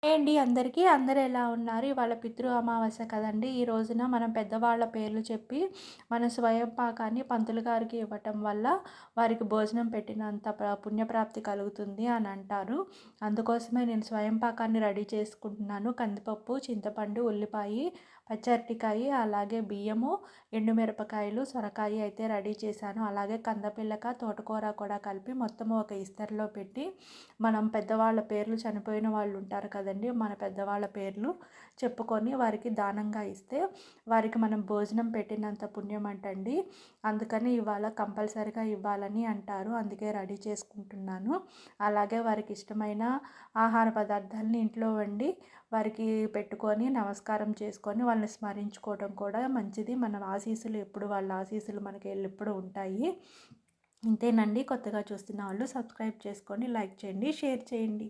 అండి అందరికీ. అందరూ ఎలా ఉన్నారు? ఇవాళ పితృ అమావాస్య కదండీ! ఈ రోజున మనం పెద్దవాళ్ళ పేర్లు చెప్పి, మన స్వయం పాకాన్ని పంతులు గారికి ఇవ్వటం వల్ల వారికి భోజనం పెట్టినంత పుణ్యప్రాప్తి కలుగుతుంది అని అంటారు. అందుకోసమే నేను స్వయం పాకాన్ని రెడీ చేసుకుంటున్నాను. కందిపప్పు, చింతపండు, ఉల్లిపాయి, పచ్చరటికాయ, అలాగే బియ్యము, ఎండుమిరపకాయలు, సొరకాయ అయితే రెడీ చేశాను. అలాగే కందపిల్లక, తోటకూర కూడా కలిపి మొత్తం ఒక ఇస్తరిలో పెట్టి, మనం పెద్దవాళ్ళ పేర్లు చనిపోయిన వాళ్ళు ఉంటారు కదండీ! మన పెద్దవాళ్ళ పేర్లు చెప్పుకొని వారికి దానంగా ఇస్తే వారికి మనం భోజనం పెట్టినంత పుణ్యం అంటండి. అందుకని ఇవాళ కంపల్సరీగా ఇవ్వాలని అంటారు. అందుకే రెడీ చేసుకుంటున్నాను. అలాగే వారికి ఇష్టమైన ఆహార పదార్థాలని ఇంట్లో వండి వారికి పెట్టుకొని నమస్కారం చేసుకొని వాళ్ళని స్మరించుకోవడం కూడా మంచిది. మన ఆశీస్సులు ఎప్పుడు వాళ్ళ ఆశీస్సులు మనకి ఎల్లప్పుడూ ఉంటాయి. ఇంతేనండి. కొత్తగా చూస్తున్న వాళ్ళు సబ్స్క్రైబ్ చేసుకోండి, లైక్ చేయండి, షేర్ చేయండి.